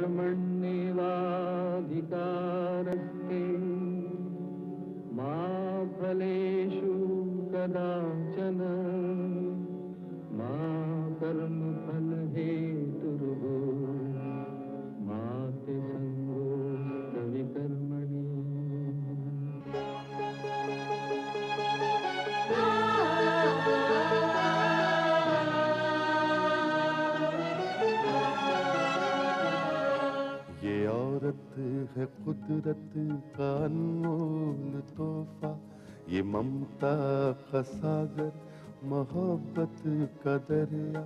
कर्मण्येवाधिकारस्ते मा फलेषु कदाचन मा कर्मफलहेतुर्भूः मा ते संगोऽस्त्वविकर्मणि। ये औरत है कुदरत का अनमोल तोहफा, ये ममता का सागर, मोहब्बत का दरिया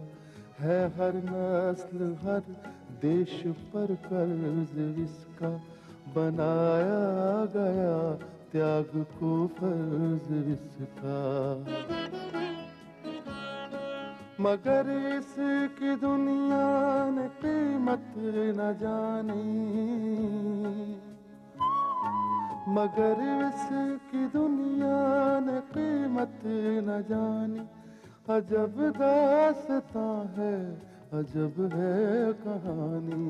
है, हर नस्ल हर देश पर कर्ज इसका बनाया गया, त्याग को फर्ज इसका। मगर इसकी दुनिया ने कीमत न जानी, मगर इसकी दुनिया ने कीमत न जानी। अजब दास्तां है, अजब है कहानी।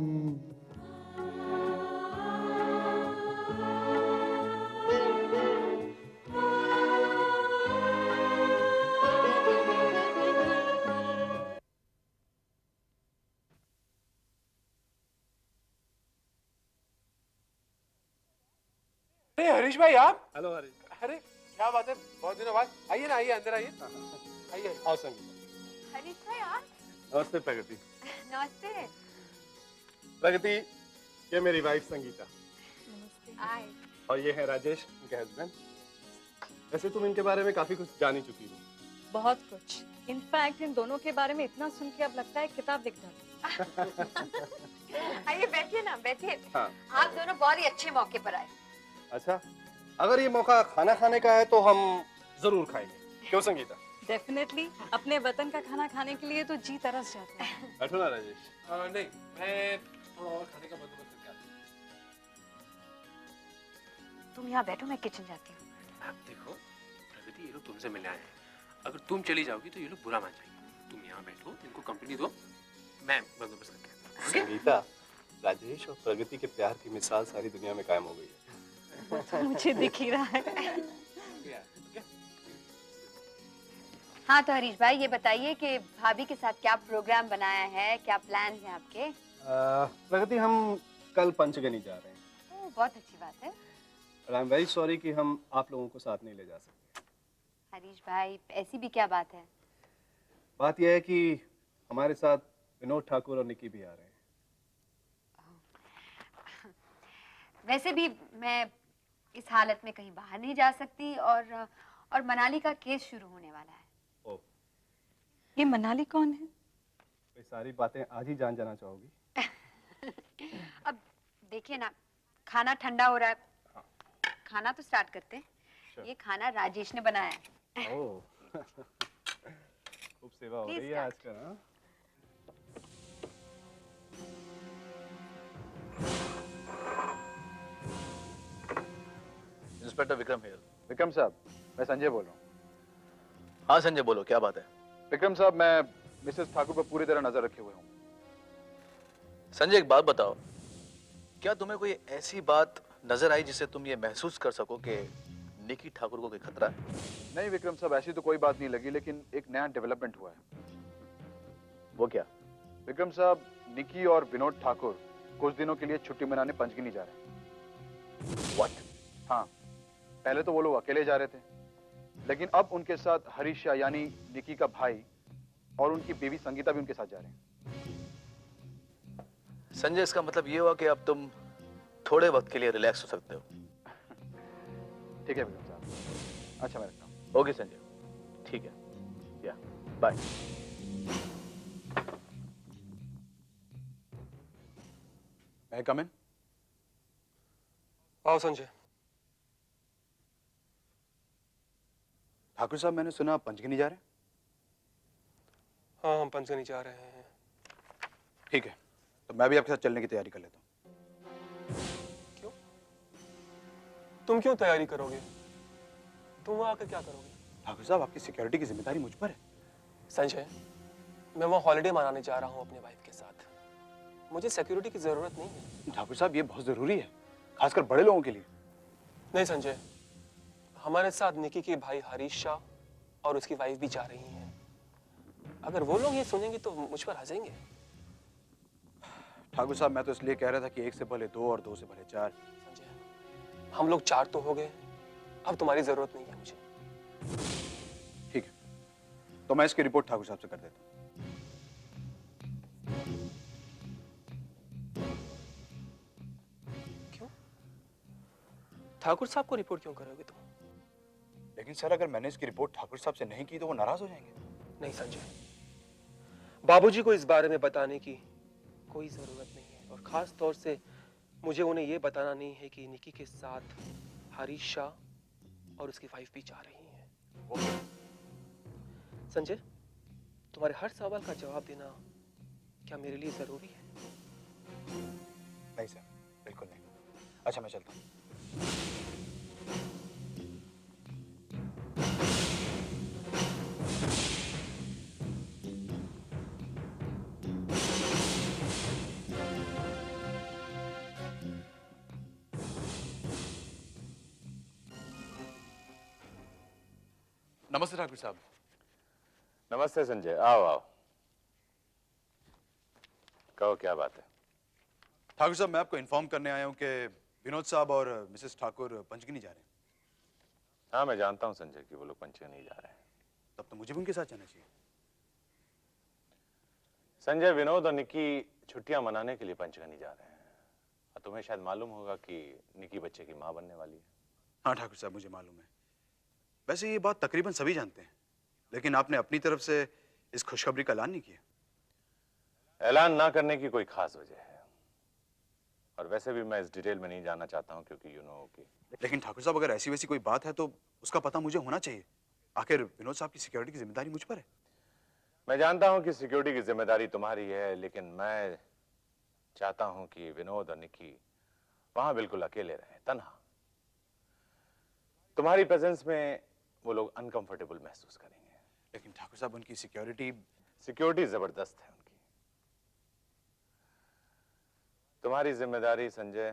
अरे हरीश भाई आप। हेलो हरीश। अरे क्या बात है, बहुत दिनों बाद। आइए ना, आइए अंदर आइए। आइए। आओ संगीता। हरीश भाई आप। नमस्ते प्रगति। नमस्ते। प्रगति, ये मेरी वाइफ संगीता। नमस्ते। आए। और ये है राजेश, उनके हस्बैंड। वैसे तुम इनके बारे में काफी कुछ जान ही चुकी हो। बहुत कुछ। इनफैक्ट इन दोनों के बारे में इतना सुन के अब लगता है किताब लिख डालूं। आइए बैठिए ना, बैठिए। हाँ। आप दोनों बहुत ही अच्छे मौके पर आए। अच्छा, अगर ये मौका खाना खाने का है तो हम जरूर खाएंगे, क्यों संगीता? डेफिनेटली, अपने वतन का खाना खाने के लिए तो जी तरस जाता है। बैठो ना राजेश। नहीं, मैं थोड़ा और खाने का बंदोबस्त करके आता तुम यहाँ बैठो, मैं किचन जाती हूँ। हूँ। देखो प्रगति, ये लोग तुमसे मिलने आए हैं। अगर तुम चली जाओगी तो ये लोग बुरा मान जाएंगे। तुम यहाँ बैठो, इनको कंपनी दो, मैं बंदोबस्त करके आता हूँ। संगीता, राजेश और प्रगति के प्यार की मिसाल सारी दुनिया में कायम हो गई है। वो तो मुझे दिख ही रहा है। हाँ तो हरीश भाई ये बताइए कि भाभी के साथ क्या प्रोग्राम बनाया है, क्या प्लान है आपके? प्रगति, हम कल पंचगनी जा रहे हैं। ओह, बहुत अच्छी बात है। आई एम वेरी सॉरी कि हम आप लोगों को साथ नहीं ले जा सकते। हरीश भाई ऐसी भी क्या बात है? बात यह है कि हमारे साथ विनोद ठाकुर और निकी भी आ रहे हैं। वैसे भी मैं इस हालत में कहीं बाहर नहीं जा सकती, और मनाली का केस शुरू होने वाला है। ओह, ये मनाली कौन है? ये सारी बातें आज ही जाना चाहोगी? अब देखिए ना, खाना ठंडा हो रहा है। खाना तो स्टार्ट करते हैं। ये खाना राजेश ने बनाया है। ओह, खूब सेवा हो रही है आजकल। हाँ, इंस्पेक्टर विक्रम हियर। विक्रम साहब, मैं संजय बोल रहा हूँ। हाँ संजय, बोलो क्या बात है? विक्रम साहब, मैं मिसेस ठाकुर पर पूरी तरह नजर रखे हुए हूँ। संजय एक बात बताओ, क्या तुम्हें कोई ऐसी बात नजर आई जिससे तुम ये महसूस कर सको कि निकी ठाकुर को कोई खतरा है? नहीं विक्रम साहब, ऐसी तो कोई बात नहीं लगी, लेकिन एक नया डेवलपमेंट हुआ है। वो क्या? विक्रम साहब, निकी और विनोद ठाकुर कुछ दिनों के लिए छुट्टी मनाने पंचगिनी जा रहे हैं। What? हाँ, पहले तो वो लोग अकेले जा रहे थे, लेकिन अब उनके साथ हरीश यानी निकी का भाई और उनकी बीवी संगीता भी उनके साथ जा रहे हैं। संजय, इसका मतलब ये हुआ कि अब तुम थोड़े वक्त के लिए रिलैक्स हो सकते हो। ठीक है विक्रम साहब, अच्छा मैं रखता हूँ। ओके संजय, ठीक है, या बाय। मैं कम इन? आओ संजय। ठाकुर साहब, मैंने सुना आप पंचगिनी जा रहे हैं। हाँ, हम पंचगनी जा रहे हैं। ठीक है, तो मैं भी आपके साथ चलने की तैयारी कर लेता हूँ। क्यों? तुम क्यों तैयारी करोगे? तुम वहां आकर क्या करोगे? ठाकुर साहब, आपकी सिक्योरिटी की जिम्मेदारी मुझ पर है। संजय, मैं वहाँ हॉलिडे मनाने जा रहा हूँ अपने वाइफ के साथ। मुझे सिक्योरिटी की जरूरत नहीं है। ठाकुर साहब ये बहुत जरूरी है, खासकर बड़े लोगों के लिए। नहीं संजय, हमारे साथ निकी के भाई हरीश शाह और उसकी वाइफ भी जा रही हैं। अगर वो लोग ये सुनेंगे तो मुझ पर हंसेंगे। ठाकुर साहब मैं तो इसलिए कह रहा था कि 1 से भले 2 और 2 से भले 4। संजय, हम लोग 4 तो हो गए, अब तुम्हारी जरूरत नहीं है मुझे। ठीक है, तो मैं इसकी रिपोर्ट ठाकुर साहब से कर देता हूँ। क्यों? ठाकुर साहब को रिपोर्ट क्यों करोगे तुम? लेकिन सर अगर मैंने इसकी रिपोर्ट ठाकुर साहब से नहीं की तो वो नाराज हो जाएंगे। नहीं संजय, बाबूजी को इस बारे में बताने की कोई जरूरत नहीं है, और खास तौर से मुझे उन्हें यह बताना नहीं है कि निकी के साथ हरीश शाह और उसकी वाइफ भी जा रही हैं। संजय, तुम्हारे हर सवाल का जवाब देना क्या मेरे लिए जरूरी है? नहीं सर, बिल्कुल नहीं। अच्छा मैं चलता हूँ। नमस्ते ठाकुर साहब। नमस्ते संजय, आओ आओ, कहो क्या बात है। ठाकुर साहब मैं आपको इन्फॉर्म करने आया हूँ कि विनोद साहब और मिसेस ठाकुर पंचगनी जा रहे हैं। हाँ मैं जानता हूँ संजय कि वो लोग पंचगनी जा रहे हैं। तब तो मुझे भी उनके साथ जाना चाहिए। संजय, विनोद और निकी छुट्टियां मनाने के लिए पंचगनी जा रहे हैं। और तुम्हें शायद मालूम होगा कि निकी बच्चे की माँ बनने वाली है। हाँ ठाकुर साहब मुझे मालूम है। वैसे ये बात तकरीबन सभी जानते हैं, लेकिन आपने अपनी तरफ से इस खुशखबरी का ऐलान नहीं किया। ऐलान ना करने की कोई खास वजह है, और वैसे भी मैं इस डिटेल में नहीं जानना चाहता हूँ क्योंकि यू नो कि। लेकिन ठाकुर साहब अगर ऐसी वैसी कोई बात है तो उसका पता मुझे होना चाहिए। आखिर विनोद साहब की सिक्योरिटी की जिम्मेदारी मुझ पर है। मैं जानता हूँ कि सिक्योरिटी की जिम्मेदारी तुम्हारी है, लेकिन मैं चाहता हूँ कि विनोद और निकी वहां बिल्कुल अकेले रहे, तन्हा। तुम्हारी प्रेजेंस में वो लोग अनकंफर्टेबल महसूस करेंगे। लेकिन ठाकुर साहब उनकी सिक्योरिटी जबरदस्त है उनकी। तुम्हारी जिम्मेदारी संजय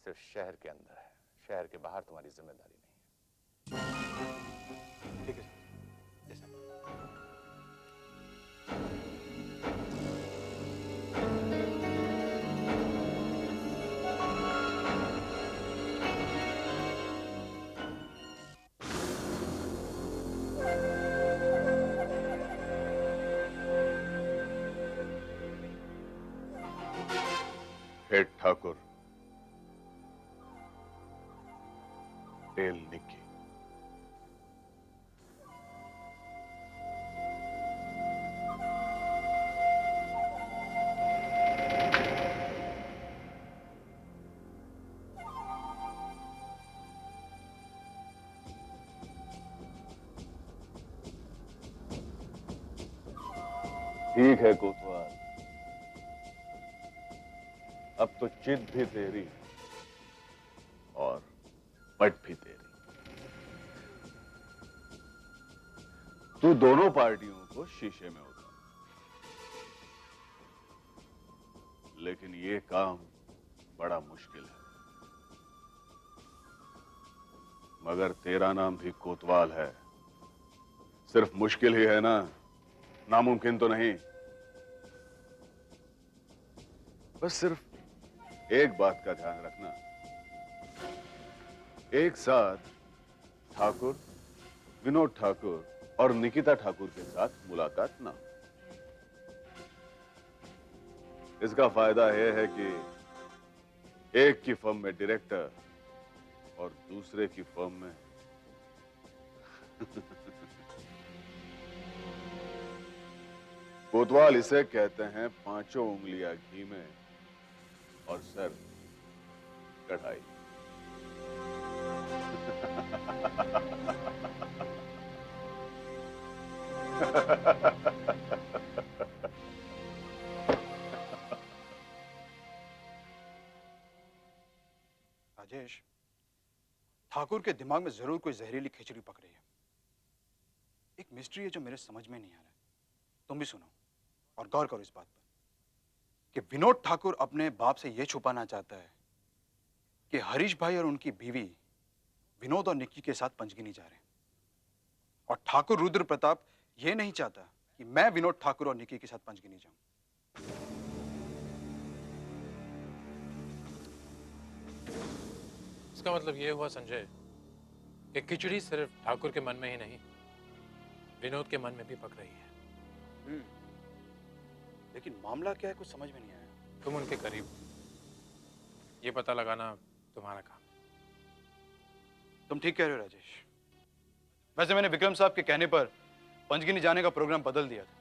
सिर्फ शहर के अंदर है, शहर के बाहर तुम्हारी जिम्मेदारी नहीं है। ठीक है। हेड ठाकुर, टेल निकी। ठीक है कोतवाल, अब तो चित भी तेरी और पट भी तेरी। तू दोनों पार्टियों को शीशे में उतार, लेकिन ये काम बड़ा मुश्किल है। मगर तेरा नाम भी कोतवाल है। सिर्फ मुश्किल ही है ना, नामुमकिन तो नहीं। बस सिर्फ एक बात का ध्यान रखना, एक साथ ठाकुर, विनोद ठाकुर और निकिता ठाकुर के साथ मुलाकात ना हो। इसका फायदा यह है कि एक की फर्म में डायरेक्टर और दूसरे की फर्म में कोतवाल इसे कहते हैं पांचों उंगलियां घी में और सर कढ़ाई। राजेश, ठाकुर के दिमाग में जरूर कोई जहरीली खिचड़ी पक रही है। एक मिस्ट्री है जो मेरे समझ में नहीं आ रहा है। तुम भी सुनो और गौर करो इस बात पर। कि विनोद ठाकुर अपने बाप से यह छुपाना चाहता है कि हरीश भाई और उनकी बीवी विनोद और निक्की के साथ पंचगिनी जा रहे हैं, और ठाकुर रुद्र प्रताप यह नहीं चाहता कि मैं विनोद ठाकुर और निक्की के साथ पंचगिनी जाऊं। इसका मतलब ये हुआ संजय कि खिचड़ी सिर्फ ठाकुर के मन में ही नहीं, विनोद के मन में भी पक रही है। लेकिन मामला क्या है कुछ समझ में नहीं आया। तुम उनके करीब हो, ये पता लगाना तुम्हारा काम। तुम ठीक कह रहे हो राजेश। वैसे मैंने विक्रम साहब के कहने पर पंचगिनी जाने का प्रोग्राम बदल दिया था,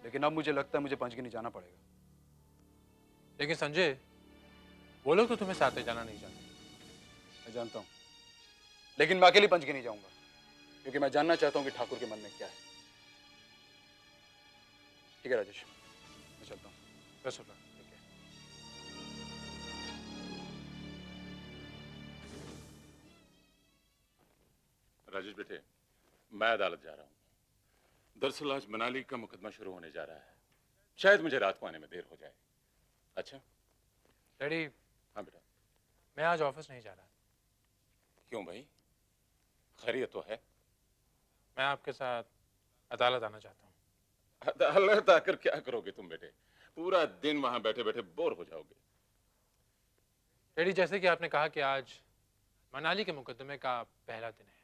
लेकिन अब मुझे लगता है मुझे पंचगिनी जाना पड़ेगा। लेकिन संजय, वो लोग तो तुम्हें साथ ले जाना नहीं चाहते। मैं जानता हूं, लेकिन मैं अकेले पंचगिनी जाऊंगा, क्योंकि मैं जानना चाहता हूं कि ठाकुर के मन में क्या है। ठीक है राजेश, मैं चलता हूं। बस होगा। राजेश बेटे, मैं अदालत जा रहा हूं। दरअसल आज मनाली का मुकदमा शुरू होने जा रहा है, शायद मुझे रात को आने में देर हो जाए। अच्छा डैडी। हाँ बेटा। मैं आज ऑफिस नहीं जा रहा। क्यों भाई, खैरियत तो है? मैं आपके साथ अदालत आना चाहता हूँ। अदालत आकर क्या करोगे तुम बेटे? पूरा दिन वहां बैठे बैठे बोर हो जाओगे। डैडी, जैसे कि आपने कहा कि आज मनाली के मुकदमे का पहला दिन है,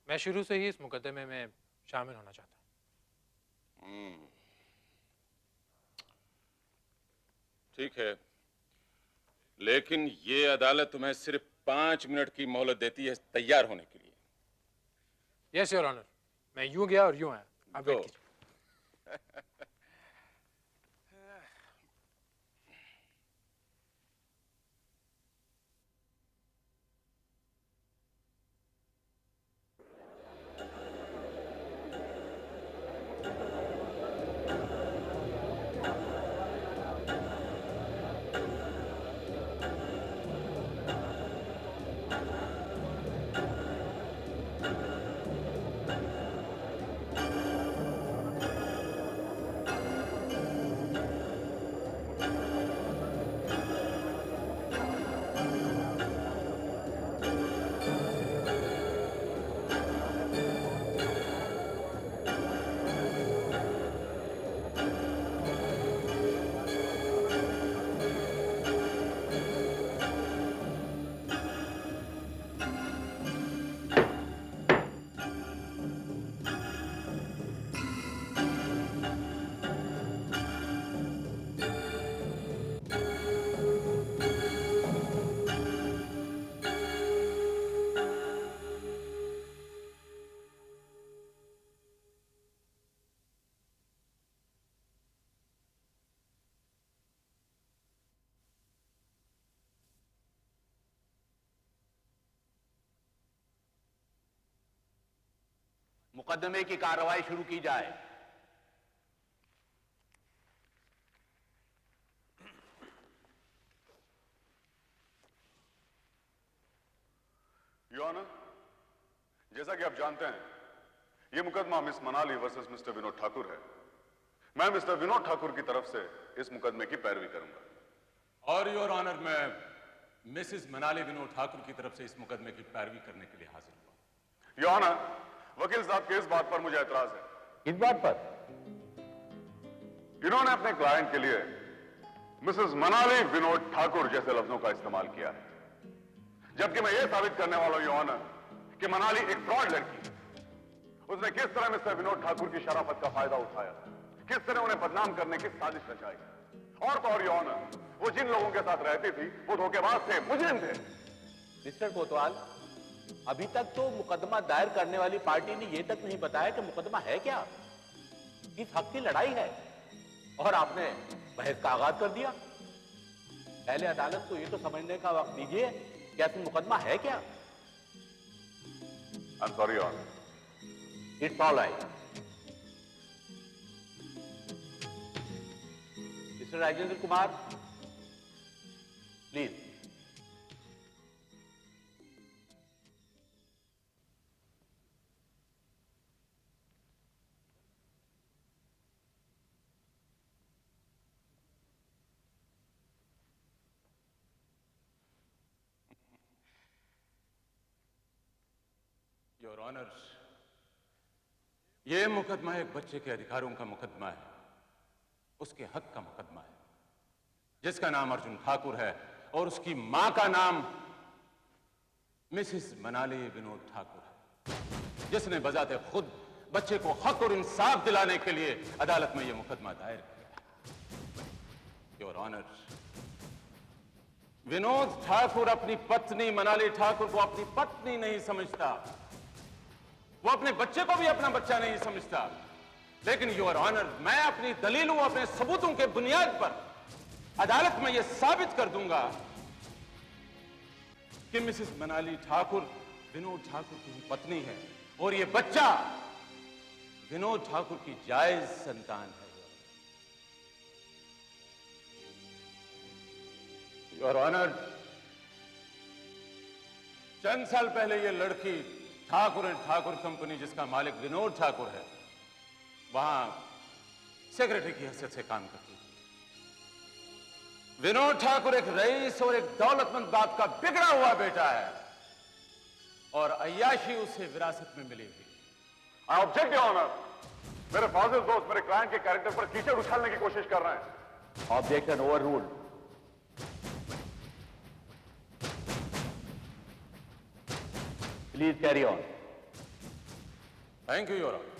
मैं शुरू से ही इस मुकदमे में शामिल होना चाहता हूँ। ठीक है, लेकिन ये अदालत तुम्हें सिर्फ 5 मिनट की मोहलत देती है तैयार होने के लिए। यस योर ऑनर, मैं यूं गया और यूं आया। आप वेट कीजिए। मुकदमे की कार्रवाई शुरू की जाए। योर ऑनर, जैसा कि आप जानते हैं, यह मुकदमा miss Manali versus mister Vinod Thakur है। मैं मिस्टर विनोद ठाकुर की तरफ से इस मुकदमे की पैरवी करूंगा। और योर ऑनर, मैं मिसेस मनाली विनोद ठाकुर की तरफ से इस मुकदमे की पैरवी करने के लिए हाजिर हुआ। योर ऑनर, वकील साहब के इस बात पर मुझे एतराज है। इस बात पर? इन्होंने अपने क्लाइंट के लिए मिसेस मनाली विनोद ठाकुर जैसे लफ्जों का इस्तेमाल किया है, जबकि मैं यह साबित करने वाला हूं योर ऑनर कि मनाली एक फ्रॉड लड़की है। उसने किस तरह मिस्टर विनोद ठाकुर की शराफत का फायदा उठाया, किस तरह उन्हें बदनाम करने की साजिश रचाई। और तो और योर ऑनर, वो जिन लोगों के साथ रहती थी वो धोखेबाज थे, मुजरिम थे। मिस्टर कोतवाल, अभी तक तो मुकदमा दायर करने वाली पार्टी ने यह तक नहीं बताया कि मुकदमा है क्या, किस हक की लड़ाई है, और आपने बहस का आगाज कर दिया। पहले अदालत को यह तो समझने का वक्त दीजिए कि आखिर मुकदमा है क्या। I am sorry your honour. It's all right. Mister Rajendra Kumar, please. Your honour, यह मुकदमा एक बच्चे के अधिकारों का मुकदमा है, उसके हक का मुकदमा है, जिसका नाम अर्जुन ठाकुर है और उसकी मां का नाम मिसेस मनाली विनोद ठाकुर है, जिसने बजाते खुद बच्चे को हक और इंसाफ दिलाने के लिए अदालत में यह मुकदमा दायर किया। योर ऑनर, विनोद ठाकुर अपनी पत्नी मनाली ठाकुर को अपनी पत्नी नहीं समझता, वो अपने बच्चे को भी अपना बच्चा नहीं समझता, लेकिन योर ऑनर, मैं अपनी दलीलों, अपने सबूतों के बुनियाद पर अदालत में यह साबित कर दूंगा कि मिसेस मनाली ठाकुर विनोद ठाकुर की पत्नी है और यह बच्चा विनोद ठाकुर की जायज संतान है। योर ऑनर, चंद साल पहले यह लड़की ठाकुर एंड ठाकुर कंपनी, जिसका मालिक विनोद ठाकुर है, वहां सेक्रेटरी की हैसियत से काम करती थी। विनोद ठाकुर एक रईस और एक दौलतमंद बाप का बिगड़ा हुआ बेटा है और अय्याशी उसे विरासत में मिली हुई। आई ऑब्जेक्ट योर ऑनर, मेरे फाजिल दोस्त मेरे क्लाइंट के कैरेक्टर पर कीचड़ उछालने की कोशिश कर रहे हैं। ऑब्जेक्शन ओवर रूल्ड। Please carry on. Thank you your honour.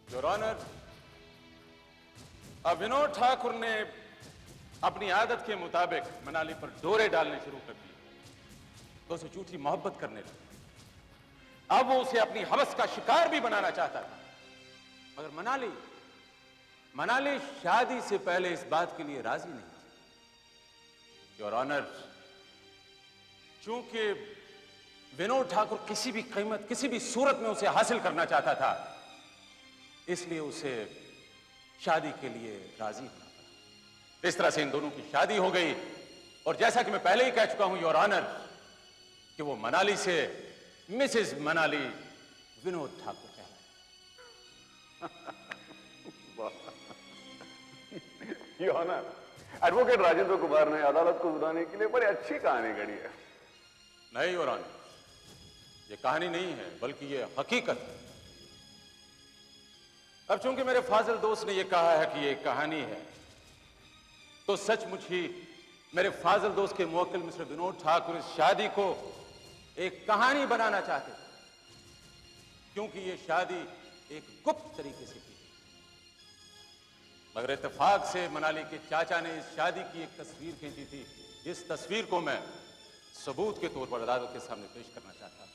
Your honour, अब विनोद ठाकुर ने अपनी आदत के मुताबिक मनाली पर डोरे डालने शुरू कर दिए, तो उसे झूठी मोहब्बत करने लगी। अब वो उसे अपनी हवस का शिकार भी बनाना चाहता था, मगर मनाली शादी से पहले इस बात के लिए राजी नहीं थी। योर ऑनर, चूंकि विनोद ठाकुर किसी भी कीमत, किसी भी सूरत में उसे हासिल करना चाहता था, इसलिए उसे शादी के लिए राजी होना पड़ा। इस तरह से इन दोनों की शादी हो गई और जैसा कि मैं पहले ही कह चुका हूं योर ऑनर कि वो मनाली से मिसेस मनाली विनोद ठाकुर कहलाए। Your honour, advocate Rajendra Kumar ने अदालत को सुनाने के लिए बड़ी अच्छी कहानी गढ़ी है। नहीं योर ऑनर, ये कहानी नहीं है बल्कि ये हकीकत है। अब चूंकि मेरे फाजिल दोस्त ने यह कहा है कि ये कहानी है, तो सचमुच ही मेरे फाजिल दोस्त के मुवक्किल मिस्टर विनोद ठाकुर इस शादी को एक कहानी बनाना चाहते थे, क्योंकि ये शादी एक गुप्त तरीके से की, मगर इत्तेफाक से मनाली के चाचा ने इस शादी की एक तस्वीर खींची थी। इस तस्वीर को मैं सबूत के तौर पर अदालत के सामने पेश करना चाहता हूं।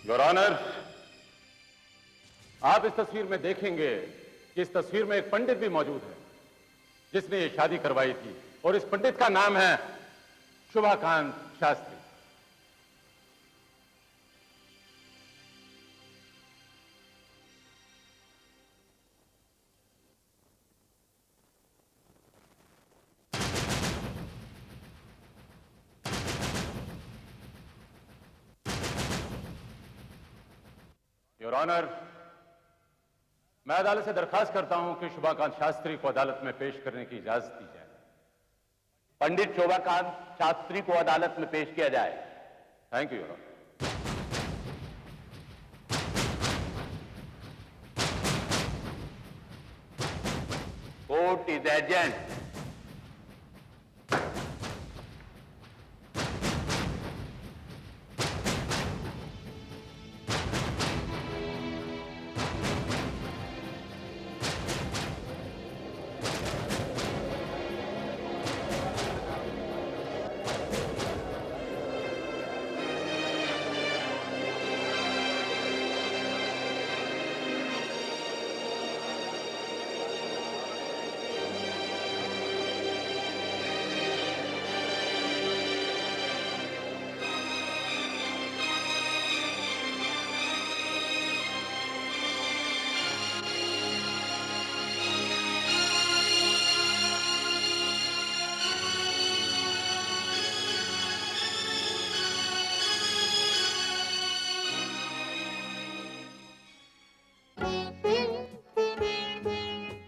योर ऑनर, आप इस तस्वीर में देखेंगे कि इस तस्वीर में एक पंडित भी मौजूद है जिसने ये शादी करवाई थी, और इस पंडित का नाम है शुभाकांत शास्त्री। योर ऑनर, मैं अदालत से दरखास्त करता हूं कि शुभाकांत शास्त्री को अदालत में पेश करने की इजाजत दी जाए। पंडित शोभाकांत शास्त्री को अदालत में पेश किया जाए। Thank you your honour. Court is adjourned.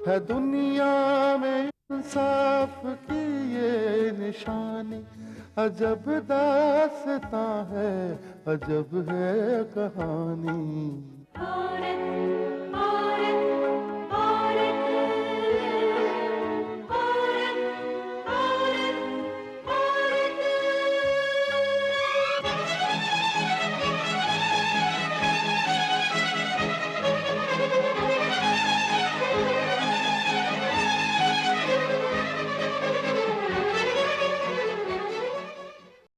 है दुनिया में इंसाफ की ये निशानी। अजब दास्तां है, अजब है कहानी।